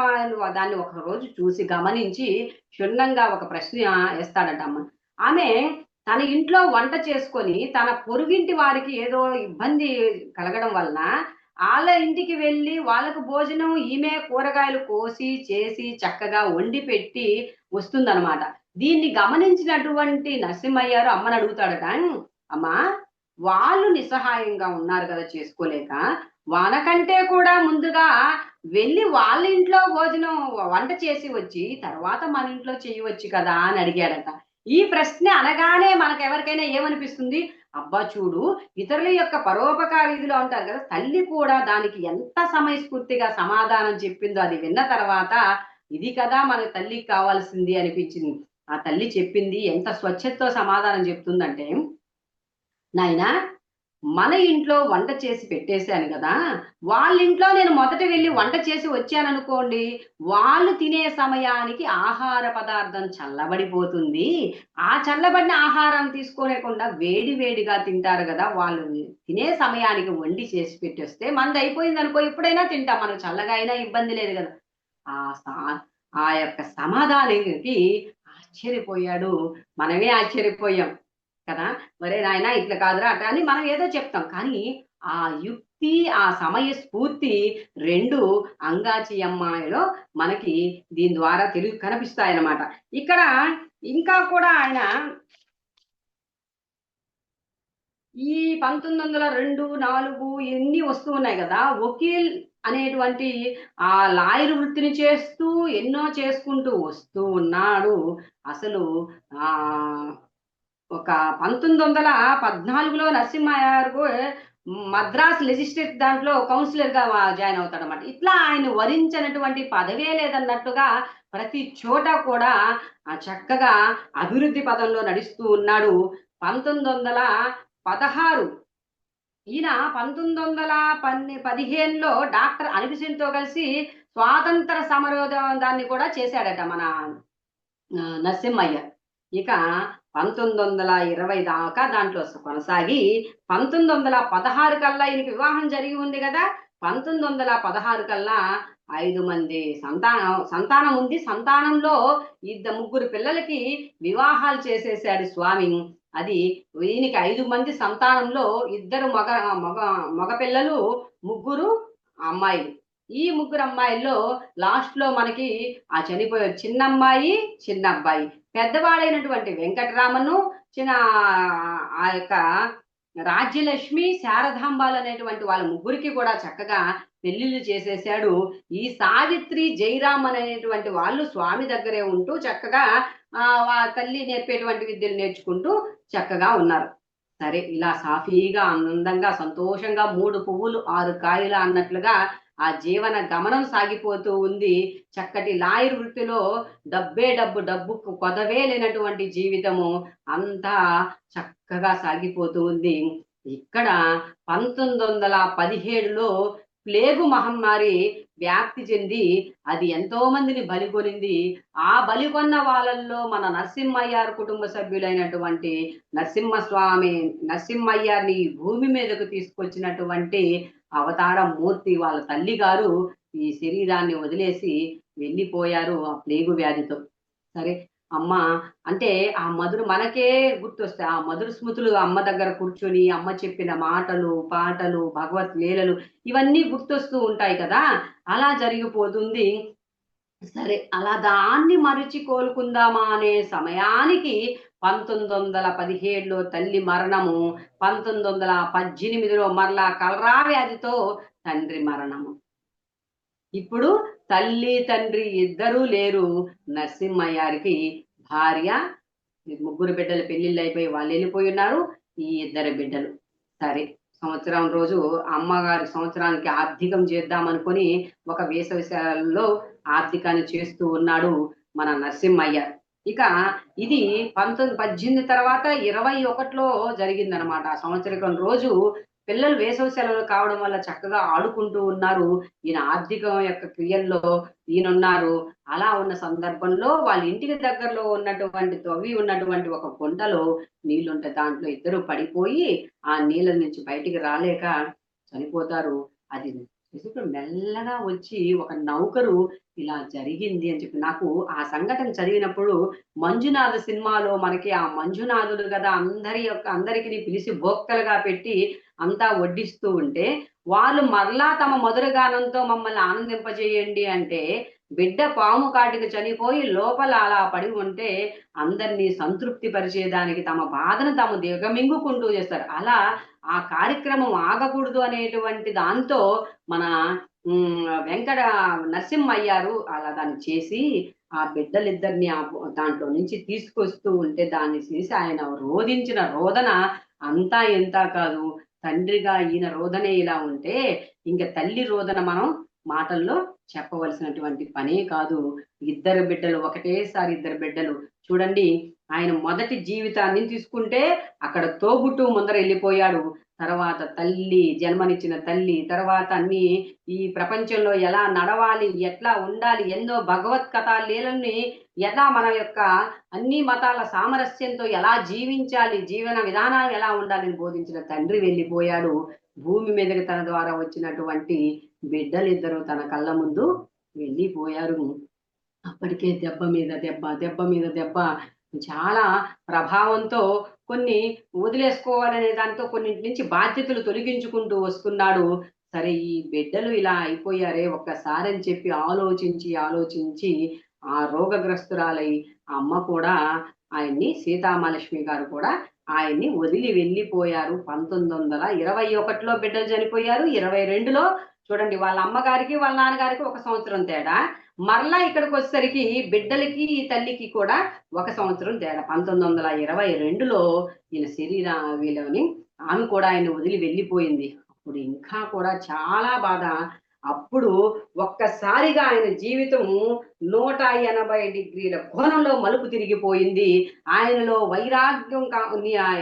దాన్ని ఒక రోజు చూసి గమనించి క్షుణ్ణంగా ఒక ప్రశ్న వేస్తాడట అమ్మ. ఆమె తన ఇంట్లో వంట చేసుకొని తన పొరుగింటి వారికి ఏదో ఇబ్బంది కలగడం వలన వాళ్ళ ఇంటికి వెళ్ళి వాళ్ళకు భోజనం ఈమె కూరగాయలు కోసి చేసి చక్కగా వండి పెట్టి వస్తుందన్నమాట. దీన్ని గమనించినటువంటి నరసింహయ్యారు అమ్మని అడుగుతాడట, అమ్మా వాళ్ళు నిస్సహాయంగా ఉన్నారు కదా చేసుకోలేక, వాళ్ళకంటే కూడా ముందుగా వెళ్ళి వాళ్ళ ఇంట్లో భోజనం వంట చేసి వచ్చి తర్వాత మన ఇంట్లో చేయవచ్చు కదా అని అడిగాడట. ఈ ప్రశ్న అనగానే మనకెవరికైనా ఏమనిపిస్తుంది? అబ్బా చూడు, ఇతరుల యొక్క పరోపకార ఇదిలో ఉంటారు కదా, తల్లి కూడా దానికి ఎంత సమయస్ఫూర్తిగా సమాధానం చెప్పిందో అది విన్న తర్వాత ఇది కదా మన తల్లికి కావాల్సింది అనిపించింది. ఆ తల్లి చెప్పింది ఎంత స్వచ్ఛతతో సమాధానం చెప్తుందంటే, నాయనా మన ఇంట్లో వంట చేసి పెట్టేశాను కదా, వాళ్ళ ఇంట్లో నేను మొదట వెళ్ళి వంట చేసి వచ్చాననుకోండి, వాళ్ళు తినే సమయానికి ఆహార పదార్థం చల్లబడిపోతుంది. ఆ చల్లబడిన ఆహారం తీసుకోలేకుండా వేడి వేడిగా తింటారు కదా, వాళ్ళు తినే సమయానికి వండి చేసి పెట్టేస్తే మనది అయిపోయింది అనుకో, ఎప్పుడైనా తింటాం, మనకు చల్లగా అయినా ఇబ్బంది లేదు కదా. ఆ ఆ యొక్క సమాధానానికి ఆశ్చర్యపోయాడు. మనమే ఆశ్చర్యపోయాం కదా. ఒరే నాయన ఇట్లా కాదురా అట్లా అని మనం ఏదో చెప్తాం. కానీ ఆ యుక్తి, ఆ సమయ స్ఫూర్తి 2 అంగాచి అమ్మాయిలో మనకి దీని ద్వారా కనిపిస్తాయన్నమాట. ఇక్కడ ఇంకా కూడా ఆయన ఈ 1902, 4 ఇన్ని వస్తూ ఉన్నాయి కదా, వకీల్ అనేటువంటి ఆ లాయర్ వృత్తిని చేస్తూ ఎన్నో చేసుకుంటూ వస్తూ ఉన్నాడు. అసలు ఆ ఒక 1914లో నరసింహయ్యకు మద్రాస్ లెజిస్లేట్ దాంట్లో కౌన్సిలర్ గా జాయిన్ అవుతాడనమాట. ఇట్లా ఆయన వరించినటువంటి పదవే లేదన్నట్టుగా ప్రతి చోట కూడా చక్కగా అభివృద్ధి పదంలో నడుస్తూ ఉన్నాడు. 1916 ఈయన 1915లో డాక్టర్ అనిబిసెంట్‌తో కలిసి స్వాతంత్ర సమరోధాన్ని కూడా చేశాడట మన నరసింహయ్య. ఇక 1920 దాకా దాంట్లో కొనసాగి 1916 కల్లా ఈయనకి వివాహం జరిగి ఉంది కదా, 1916 కల్లా 5 మంది సంతానం ఉంది. సంతానంలో ముగ్గురు పిల్లలకి వివాహాలు చేసేసాడు స్వామి. అది ఈయనకి 5 మంది సంతానంలో 2 మగ పిల్లలు, 3 అమ్మాయిలు. ఈ 3 అమ్మాయిల్లో లాస్ట్ లో మనకి ఆ చనిపోయే చిన్న అమ్మాయి, చిన్న అబ్బాయి, పెద్దవాడైనటువంటి వెంకటరామను, చిన్న ఆ యొక్క రాజ్యలక్ష్మి, శారదాంబాలు అనేటువంటి వాళ్ళ ముగ్గురికి కూడా చక్కగా పెళ్లిళ్ళు చేసేసాడు. ఈ సావిత్రి, జయరామ్ అనేటువంటి వాళ్ళు స్వామి దగ్గరే ఉంటూ చక్కగా తల్లి నేర్పేటువంటి విద్యలు నేర్చుకుంటూ చక్కగా ఉన్నారు. సరే, ఇలా సాఫీగా ఆనందంగా సంతోషంగా 3 పువ్వులు 6 కాయలు అన్నట్లుగా ఆ జీవన గమనం సాగిపోతూ ఉంది. చక్కటి లాయర్ వృత్తిలో డబ్బే డబ్బు, డబ్బుకు కొదవే లేనటువంటి జీవితము అంతా చక్కగా సాగిపోతూ ఉంది. ఇక్కడ 1917లో ప్లేగు మహమ్మారి వ్యాప్తి చెంది అది ఎంతో మందిని బలికొనింది. ఆ బలికొన్న వాళ్ళల్లో మన నరసింహయ్యార్ కుటుంబ సభ్యులైనటువంటి నరసింహయ్యార్ని భూమి మీదకు తీసుకొచ్చినటువంటి అవతార మూర్తి వాళ్ళ తల్లి గారు ఈ శరీరాన్ని వదిలేసి వెళ్ళిపోయారు ఆ ప్లేగు వ్యాధితో. సరే, అమ్మ అంటే ఆ మధుర మనకే గుర్తొస్తాయి. ఆ మధుర స్మృతులు అమ్మ దగ్గర కూర్చొని అమ్మ చెప్పిన మాటలు, పాటలు, భగవత్ లీలలు ఇవన్నీ గుర్తొస్తూ ఉంటాయి కదా. అలా జరిగిపోతుంది. సరే అలా దాన్ని మరిచి కోలుకుందామా అనే సమయానికి 1917లో తల్లి మరణము, 1918లో మరలా కలరా వ్యాధితో తండ్రి మరణము. ఇప్పుడు తల్లి తండ్రి ఇద్దరూ లేరు. నరసింహయ్యారికి భార్య, ముగ్గురు బిడ్డలు పెళ్లిళ్ళు అయిపోయి వాళ్ళు వెళ్ళిపోయి ఉన్నారు. ఈ ఇద్దరు బిడ్డలు. సరే సంవత్సరం రోజు అమ్మగారి సంవత్సరానికి ఆర్థికం చేద్దామనుకొని ఒక వేసవిశాలలో ఆర్థికాన్ని చేస్తూ ఉన్నాడు మన నరసింహయ్య. ఇక ఇది 18 తర్వాత 21లో జరిగిందనమాట. ఆ సంవత్సరికం రోజు పిల్లలు వేసవి సెలవులు కావడం వల్ల చక్కగా ఆడుకుంటూ ఉన్నారు. ఈయన ఆర్థికం యొక్క క్రియల్లో ఈయనున్నారు. అలా ఉన్న సందర్భంలో వాళ్ళ ఇంటికి దగ్గరలో ఉన్నటువంటి తవ్వి ఉన్నటువంటి ఒక గుంటలో నీళ్లుంటే దాంట్లో ఇద్దరు పడిపోయి ఆ నీళ్ళ నుంచి బయటికి రాలేక చనిపోతారు. అది చూసి మెల్లగా వచ్చి ఒక నౌకరు ఇలా జరిగింది అని చెప్పి నాకు ఆ సంఘటన చదివినప్పుడు 'మంజునాథ' సినిమాలో మనకి ఆ మంజునాథుడు కదా అందరికి పిలిచి భోక్తలుగా పెట్టి అంతా వడ్డిస్తూ ఉంటే వాళ్ళు మరలా తమ మధుర గానంతో మమ్మల్ని ఆనందింపజేయండి అంటే బిడ్డ పాము కాటికి చనిపోయి లోపల అలా పడి ఉంటే అందరినీ సంతృప్తి పరిచేదానికి తమ బాధను తాము దిగమింగుకుంటూ చేస్తారు. అలా ఆ కార్యక్రమం ఆగకూడదు అనేటువంటి దాంతో మన వెంకట నరసింహయ్యారు అలా దాన్ని చేసి ఆ బిడ్డలిద్దరిని దాంట్లో నుంచి తీసుకొస్తూ ఉంటే దాన్ని చూసి ఆయన రోదించిన రోదన అంతా ఇంత కాదు. తండ్రిగా ఈయన రోదనే ఇలా ఉంటే ఇంక తల్లి రోదన మనం మాటల్లో చెప్పవలసినటువంటి పనే కాదు. ఇద్దరు బిడ్డలు ఒకటేసారి ఇద్దరు బిడ్డలు చూడండి. ఆయన మొదటి జీవితాన్ని తీసుకుంటే అక్కడ తోబుట్టు ముందర వెళ్ళిపోయాడు. తర్వాత తల్లి జన్మనిచ్చిన తల్లి, తర్వాత అన్ని ఈ ప్రపంచంలో ఎలా నడవాలి, ఎట్లా ఉండాలి, ఎన్నో భగవత్ కథా లీలల్ని ఎలా మన యొక్క అన్ని మతాల సామరస్యంతో ఎలా జీవించాలి, జీవన విధానం ఎలా ఉండాలని బోధించిన తండ్రి వెళ్ళిపోయాడు. భూమి మీదకి తన ద్వారా వచ్చినటువంటి బిడ్డలిద్దరూ తన కళ్ళ ముందు వెళ్ళిపోయారు. అప్పటికే దెబ్బ మీద దెబ్బ, దెబ్బ మీద దెబ్బ చాలా ప్రభావంతో కొన్ని వదిలేసుకోవాలనే దాంతో కొన్నింటి నుంచి బాధ్యతలు తొలగించుకుంటూ వస్తున్నాడు. సరే ఈ బిడ్డలు ఇలా అయిపోయారే ఒక్కసారి అని చెప్పి ఆలోచించి ఆ రోగగ్రస్తురాలై ఆ అమ్మ కూడా ఆయన్ని సీతామహాలక్ష్మి గారు కూడా ఆయన్ని వదిలి వెళ్ళిపోయారు. 1921లో బిడ్డలు చనిపోయారు. 22లో చూడండి వాళ్ళ అమ్మగారికి వాళ్ళ నాన్నగారికి ఒక సంవత్సరం తేడా. మరలా ఇక్కడికి వచ్చేసరికి బిడ్డలకి ఈ తల్లికి కూడా ఒక సంవత్సరం తేడా. 1922లో ఈయన శరీర వీళ్ళని ఆమె కూడా ఆయన వదిలి వెళ్ళిపోయింది. అప్పుడు ఇంకా కూడా చాలా బాధ. అప్పుడు ఒక్కసారిగా ఆయన జీవితము 180 డిగ్రీల కోణంలో మలుపు తిరిగిపోయింది. ఆయనలో వైరాగ్యం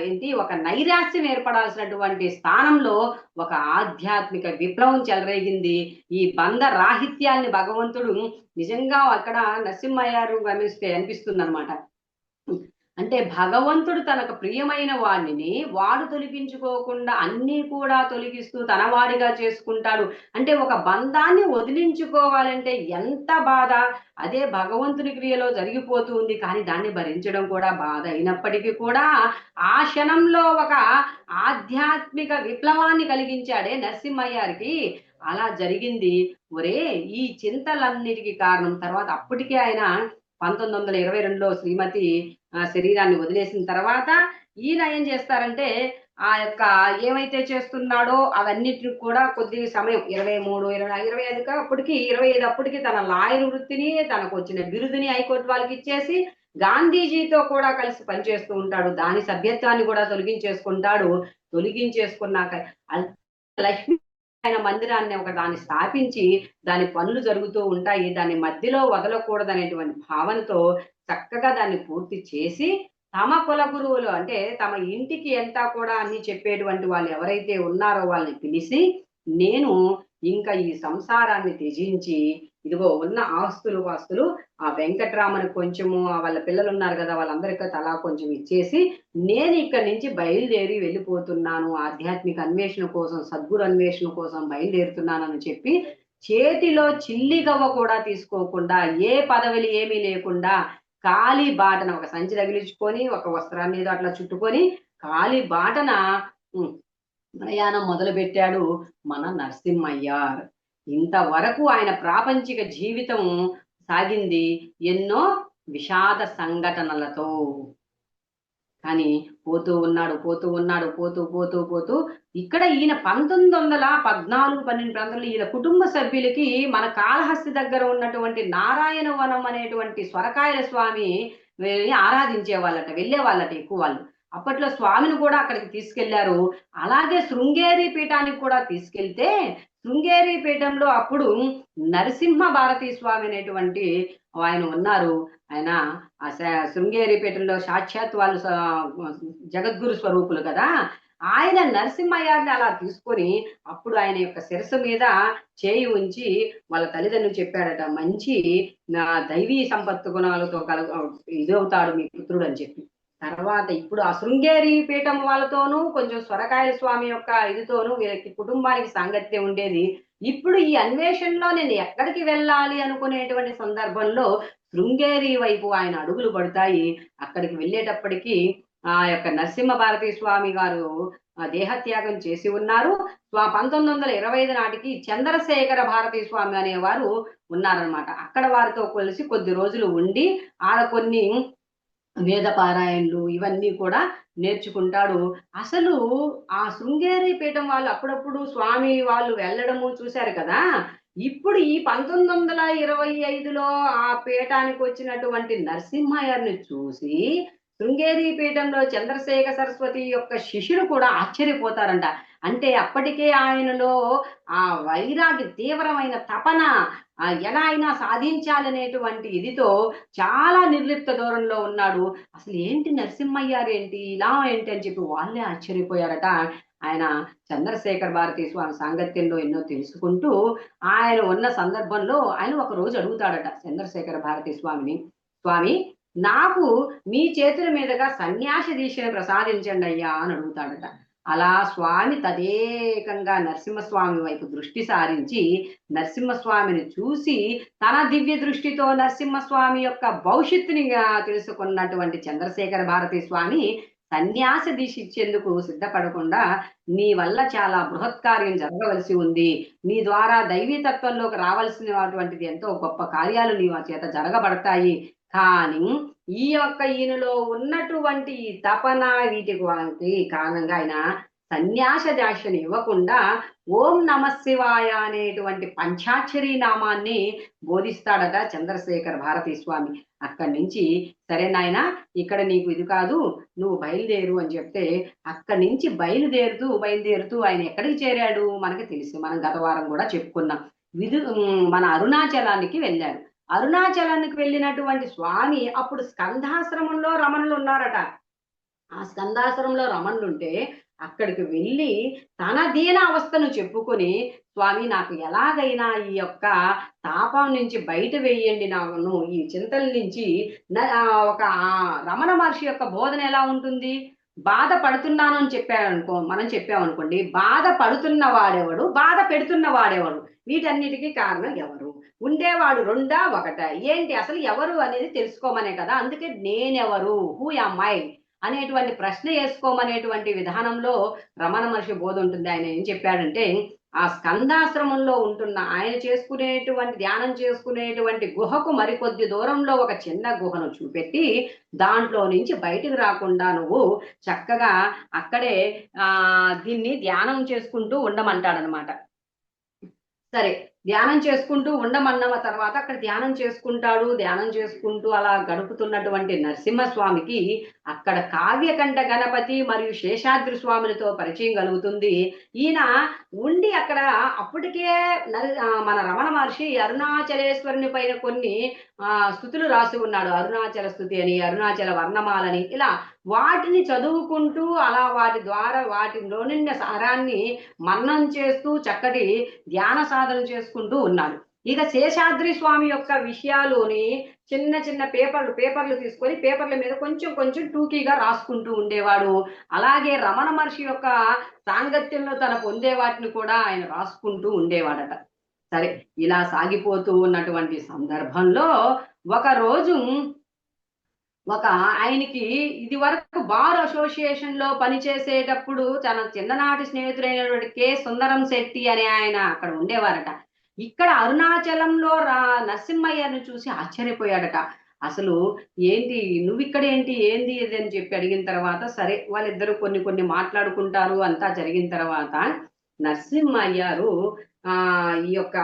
ఏంటి ఒక నైరాశ్యం ఏర్పడాల్సినటువంటి స్థానంలో ఒక ఆధ్యాత్మిక విప్లవం చెలరేగింది. ఈ బంధ రాహిత్యాల్ని భగవంతుడు నిజంగా అక్కడ నరసింహయ్యారు గమనిస్తే అనిపిస్తుంది అనమాట. అంటే భగవంతుడు తనకు ప్రియమైన వాడిని వాడు తొలగించుకోకుండా అన్నీ కూడా తొలగిస్తూ తన వాడిగా చేసుకుంటాడు. అంటే ఒక బంధాన్ని వదిలించుకోవాలంటే ఎంత బాధ. అదే భగవంతుని క్రియలో జరిగిపోతూ ఉంది. కానీ దాన్ని భరించడం కూడా బాధ అయినప్పటికీ కూడా ఆ క్షణంలో ఒక ఆధ్యాత్మిక విప్లవాన్ని కలిగించాడే నరసింహయ్యారికి. అలా జరిగింది. ఒరే ఈ చింతలన్నిటికీ కారణం తర్వాత అప్పటికే ఆయన 1922లో శ్రీమతి శరీరాన్ని వదిలేసిన తర్వాత ఈయన ఏం చేస్తారంటే ఆ యొక్క ఏమైతే చేస్తున్నాడో అవన్నిటిని కూడా కొద్ది సమయం 23, 25 అప్పటికి 25 అప్పటికి తన లాయర్ వృత్తిని తనకు వచ్చిన బిరుదుని హైకోర్టు వాళ్ళకి ఇచ్చేసి గాంధీజీతో కూడా కలిసి పనిచేస్తూ ఉంటాడు. దాని సభ్యత్వాన్ని కూడా తొలగించేసుకుంటాడు. తొలగించేసుకున్నాక లక్ష్మీ ఆయన మందిరాన్ని ఒక దాన్ని స్థాపించి దాని పనులు జరుగుతూ ఉంటాయి. దాన్ని మధ్యలో వదలకూడదనేటువంటి భావనతో చక్కగా దాన్ని పూర్తి చేసి తమ కుల గురువులు అంటే తమ ఇంటికి ఎంతా కూడా అన్ని చెప్పేటువంటి వాళ్ళు ఎవరైతే ఉన్నారో వాళ్ళని పిలిచి నేను ఇంకా ఈ సంసారాన్ని త్యజించి ఇదిగో ఉన్న ఆస్తులు పాస్తులు ఆ వెంకట్రామని కొంచెము వాళ్ళ పిల్లలు ఉన్నారు కదా వాళ్ళందరికీ తలా కొంచెం ఇచ్చేసి నేను ఇక్కడి నుంచి బయలుదేరి వెళ్ళిపోతున్నాను. ఆధ్యాత్మిక అన్వేషణ కోసం సద్గురు అన్వేషణ కోసం బయలుదేరుతున్నానని చెప్పి చేతిలో చిల్లిగవ్వ కూడా తీసుకోకుండా ఏ పదవులు ఏమీ లేకుండా కాలి బాటన ఒక సంచి తగిలించుకొని ఒక వస్త్రాన్ని ఏదో అట్లా చుట్టుకొని కాలి బాటన ప్రయాణం మొదలుపెట్టాడు మన నరసింహయ్యార్. ఇంతవరకు ఆయన ప్రాపంచిక జీవితం సాగింది ఎన్నో విషాద సంఘటనలతో. కానీ పోతూ ఉన్నాడు, పోతూ ఉన్నాడు, పోతూ పోతూ పోతూ ఇక్కడ ఈయన 1914, 12 ప్రాంతంలో ఈయన కుటుంబ సభ్యులకి మన కాళహస్తి దగ్గర ఉన్నటువంటి నారాయణ వనం అనేటువంటి స్వరకాయల స్వామి ఆరాధించేవాళ్ళట, వెళ్ళేవాళ్ళట ఎక్కువ వాళ్ళు. అప్పట్లో స్వామిని కూడా అక్కడికి తీసుకెళ్లారు. అలాగే శృంగేరి పీఠానికి కూడా తీసుకెళ్తే శృంగేరి పీఠంలో అప్పుడు నరసింహ భారతీ స్వామి అనేటువంటి ఆయన ఉన్నారు. ఆయన ఆ శృంగేరి పీఠంలో సాక్షాత్ వాళ్ళు జగద్గురు స్వరూపులు కదా. ఆయన నరసింహయ్యారిని అలా తీసుకొని అప్పుడు ఆయన యొక్క శిరస్సు మీద చేయి ఉంచి వాళ్ళ తల్లిదండ్రులు చెప్పాడట, మంచి దైవీ సంపత్తు గుణాలతో ఇదవుతాడు మీ పుత్రుడు అని చెప్పి. తర్వాత ఇప్పుడు ఆ శృంగేరి పీఠం వాళ్ళతోనూ కొంచెం స్వరకాయల స్వామి యొక్క ఇదితోనూ వీళ్ళకి కుటుంబానికి సాంగత్యం ఉండేది. ఇప్పుడు ఈ అన్వేషణలో నేను ఎక్కడికి వెళ్ళాలి అనుకునేటువంటి సందర్భంలో శృంగేరి వైపు ఆయన అడుగులు పడతాయి. అక్కడికి వెళ్ళేటప్పటికీ ఆ యొక్క నరసింహ భారతీ స్వామి గారు దేహత్యాగం చేసి ఉన్నారు. 1925 నాటికి చంద్రశేఖర భారతీ స్వామి అనేవారు ఉన్నారనమాట. అక్కడ వారితో కలిసి కొద్ది రోజులు ఉండి ఆడ కొన్ని వేద పారాయణలు ఇవన్నీ కూడా నేర్చుకుంటాడు. అసలు ఆ శృంగేరి పీఠం వాళ్ళు అప్పుడప్పుడు స్వామి వాళ్ళు వెళ్ళడము చూశారు కదా. ఇప్పుడు ఈ 1925లో ఆ పీఠానికి వచ్చినటువంటి నరసింహయ్యర్ని చూసి శృంగేరి పీఠంలో చంద్రశేఖర సరస్వతి యొక్క శిష్యులు కూడా ఆశ్చర్యపోతారంట. అంటే అప్పటికే ఆయనలో ఆ వైరాగ్య తీవ్రమైన తపన ఎలా అయినా సాధించాలనేటువంటి ఇదితో చాలా నిర్లిప్త దూరంలో ఉన్నాడు. అసలు ఏంటి నరసింహయ్యారు ఏంటి ఇలా ఏంటి అని చెప్పి వాళ్ళే ఆశ్చర్యపోయారట. ఆయన చంద్రశేఖర భారతీ స్వామి సాంగత్యంలో ఎన్నో తెలుసుకుంటూ ఆయన ఉన్న సందర్భంలో ఆయన ఒక రోజు అడుగుతాడట చంద్రశేఖర భారతీ స్వామిని, స్వామి నాకు మీ చేతుల మీదుగా సన్యాస దీక్షను ప్రసాదించండి అయ్యా అని అడుగుతాడట. అలా స్వామి తదేకంగా నరసింహస్వామి వైపు దృష్టి సారించి నరసింహస్వామిని చూసి తన దివ్య దృష్టితో నరసింహస్వామి యొక్క భవిష్యత్తుని తెలుసుకున్నటువంటి చంద్రశేఖర భారతీ స్వామి సన్యాస దీక్ష ఇచ్చేందుకు సిద్ధపడకుండా నీ వల్ల చాలా బృహత్కార్యం జరగవలసి ఉంది, నీ ద్వారా దైవీతత్వంలోకి రావాల్సినటువంటిది ఎంతో గొప్ప కార్యాలు నీ చేత జరగబడతాయి, కానీ ఈ యొక్క ఈయనలో ఉన్నటువంటి తపన వీటికి కారణంగా ఆయన సన్యాస దాక్షని ఇవ్వకుండా ఓం నమ శివాయ అనేటువంటి పంచాక్షరి నామాన్ని బోధిస్తాడట చంద్రశేఖర భారతీ స్వామి. అక్కడి నుంచి సరే నాయన ఇక్కడ నీకు ఇది కాదు, నువ్వు బయలుదేరు అని చెప్తే అక్కడి నుంచి బయలుదేరుతూ ఆయన ఎక్కడికి చేరాడు మనకి తెలిసి మనం గత వారం కూడా చెప్పుకున్నాం. మన అరుణాచలానికి వెళ్ళాడు. అరుణాచలానికి వెళ్ళినటువంటి స్వామి అప్పుడు స్కందాశ్రమంలో రమణులు ఉన్నారట. ఆ స్కందాశ్రమంలో రమణులు ఉంటే అక్కడికి వెళ్ళి తన దీన అవస్థను చెప్పుకొని, స్వామి నాకు ఎలాగైనా ఈ యొక్క తాపం నుంచి బయట వేయండి, నాను ఈ చింతల నుంచి. ఒక రమణ మహర్షి యొక్క బోధన ఎలా ఉంటుంది, బాధ పడుతున్నాను అని మనం చెప్పామనుకోండి, బాధ పడుతున్న వాడెవడు, బాధ పెడుతున్న వాడెవడు, వీటన్నిటికీ కారణం ఎవరు, ఉండేవాడు రెండా ఒకట, ఏంటి అసలు ఎవరు అనేది తెలుసుకోమనే కదా. అందుకే నేనెవరు, హూ యామ్ ఐ అనేటువంటి ప్రశ్న వేసుకోమనేటువంటి విధానంలో రమణ మహర్షి బోధ ఉంటుంది. ఆయన ఏం చెప్పాడంటే, ఆ స్కందాశ్రమంలో ఉంటున్న ఆయన ధ్యానం చేసుకునేటువంటి గుహకు మరికొద్ది దూరంలో ఒక చిన్న గుహను చూపెట్టి దాంట్లో నుంచి బయటకు రాకుండా నువ్వు చక్కగా అక్కడే దీన్ని ధ్యానం చేసుకుంటూ ఉండమంటాడనమాట. సరే ధ్యానం చేసుకుంటూ ఉండమన్న తర్వాత అక్కడ ధ్యానం చేసుకుంటూ అలా గడుపుతున్నటువంటి నరసింహస్వామికి అక్కడ కావ్యకంఠ గణపతి మరియు శేషాద్రి స్వాములతో పరిచయం కలుగుతుంది. ఈయన ఉండి అక్కడ అప్పటికే మన రమణ మహర్షి అరుణాచలేశ్వరుని పైన కొన్ని స్తుతులు రాసి ఉన్నాడు. అరుణాచల స్తుతి అని, అరుణాచల వర్ణమాలని, ఇలా వాటిని చదువుకుంటూ అలా వాటి ద్వారా వాటిలోని సారాన్ని మన్నం చేస్తూ చక్కటి ధ్యాన సాధన చేసుకుంటూ ఉన్నాడు. ఇక శేషాద్రి స్వామి యొక్క విషయాలుని చిన్న చిన్న పేపర్లు తీసుకొని పేపర్ల మీద కొంచెం కొంచెం టూకీగా రాసుకుంటూ ఉండేవాడు. అలాగే రమణ మహర్షి యొక్క సాంగత్యంలో తన పొందే వాటిని కూడా ఆయన రాసుకుంటూ ఉండేవాడట. సరే ఇలా సాగిపోతూ ఉన్నటువంటి సందర్భంలో ఒకరోజు ఆయనకి ఇది వరకు బార్ అసోసియేషన్ లో పనిచేసేటప్పుడు తన చిన్ననాటి స్నేహితుడైనటువంటి కె సుందరం శెట్టి అనే ఆయన అక్కడ ఉండేవారట. ఇక్కడ అరుణాచలంలో నరసింహయ్యను చూసి ఆశ్చర్యపోయాడట. అసలు ఏంటి నువ్విక్కడేంటి ఏంది ఇది అని చెప్పి అడిగిన తర్వాత సరే వాళ్ళిద్దరూ కొన్ని కొన్ని మాట్లాడుకుంటారు. అంతా జరిగిన తర్వాత నరసింహయ్యారు ఈ యొక్క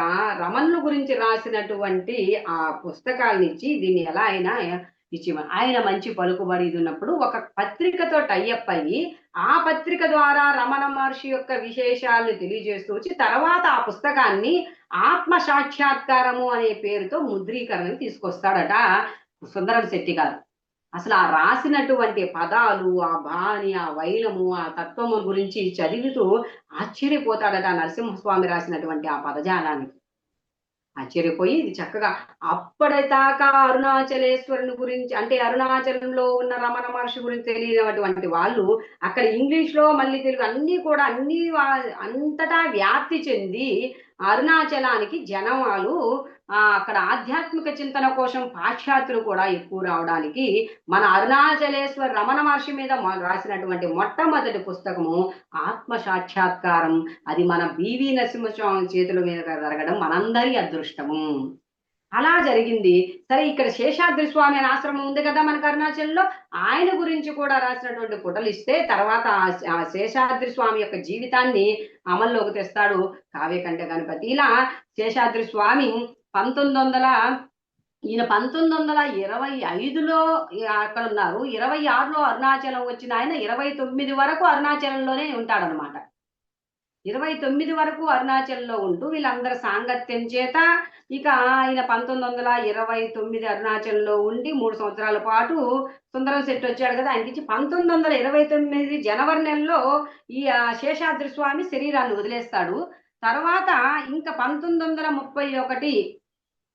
రమణుల గురించి రాసినటువంటి ఆ పుస్తకాలనిచ్చి దీన్ని ఎలా అయినా ఇచ్చేవారు. ఆయన మంచి పలుకుబడి ఇది ఉన్నప్పుడు ఒక పత్రికతో టైఅప్ అయ్యి ఆ పత్రిక ద్వారా రమణ మహర్షి యొక్క విశేషాలను తెలియజేస్తూ వచ్చి తర్వాత ఆ పుస్తకాన్ని ఆత్మ సాక్షాత్కారము అనే పేరుతో ముద్రీకరణకు తీసుకొస్తాడట సుందరం శెట్టి గారు. అసలు ఆ రాసినటువంటి పదాలు, ఆ బాణి, ఆ వైలము, ఆ తత్వము గురించి చదువుతూ ఆశ్చర్యపోతాడట నరసింహస్వామి రాసినటువంటి ఆ పదజాలానికి. ఆశ్చర్యపోయి ఇది చక్కగా అప్పటిదాకా అరుణాచలేశ్వరుని గురించి అంటే అరుణాచలంలో ఉన్న రమణ మహర్షి గురించి తెలియనటువంటి వాళ్ళు అక్కడ ఇంగ్లీష్ లో మళ్ళీ తెలుగు అన్ని కూడా అంతటా వ్యాప్తి చెంది అరుణాచలానికి జనవాళ్ళు అక్కడ ఆధ్యాత్మిక చింతన కోసం పాశ్చాత్యులు కూడా ఎక్కువ రావడానికి మన అరుణాచలేశ్వర రమణ మహర్షి మీద రాసినటువంటి మొట్టమొదటి పుస్తకము ఆత్మ సాక్షాత్కారం. అది మన బివి నరసింహస్వామి చేతుల మీద జరగడం మనందరి అదృష్టము. అలా జరిగింది. సరే ఇక్కడ శేషాద్రి స్వామి అనే ఆశ్రమం ఉంది కదా మనకు అరుణాచలంలో, ఆయన గురించి కూడా రాసినటువంటి పుటలు ఇస్తే తర్వాత ఆ శేషాద్రి స్వామి యొక్క జీవితాన్ని అమల్లోకి తెస్తాడు కావ్యకంఠ గణపతి. ఇలా శేషాద్రి స్వామి 1900 ఈయన 1925లో అక్కడ ఉన్నారు. 26లో అరుణాచలం వచ్చిన ఆయన 29 వరకు అరుణాచలంలోనే ఉంటాడనమాట. 29 వరకు అరుణాచల్లో ఉంటూ వీళ్ళందరి సాంగత్యం చేత ఇక ఆయన 1929 అరుణాచల్లో ఉండి 3 సంవత్సరాల పాటు సుందరం శెట్టి వచ్చాడు కదా, ఆయనకి 1929 జనవరి నెలలో ఈ శేషాద్రి స్వామి శరీరాన్ని వదిలేస్తాడు. తర్వాత ఇంకా 1931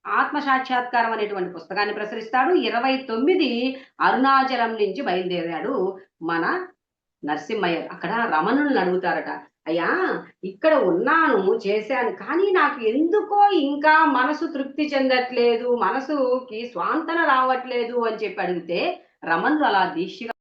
ఆత్మ సాక్షాత్కారం అనేటువంటి పుస్తకాన్ని ప్రచురిస్తాడు. 29 అరుణాచలం నుంచి బయలుదేరాడు మన నరసింహయ్య. అక్కడ రమణుల్ని అడుగుతారట, అయ్యా ఇక్కడ ఉన్నాను చేశాను కానీ నాకు ఎందుకో ఇంకా మనసు తృప్తి చెందట్లేదు, మనసుకి స్వాంతన రావట్లేదు అని చెప్పి అడిగితే రమణులు అలా దీక్షగా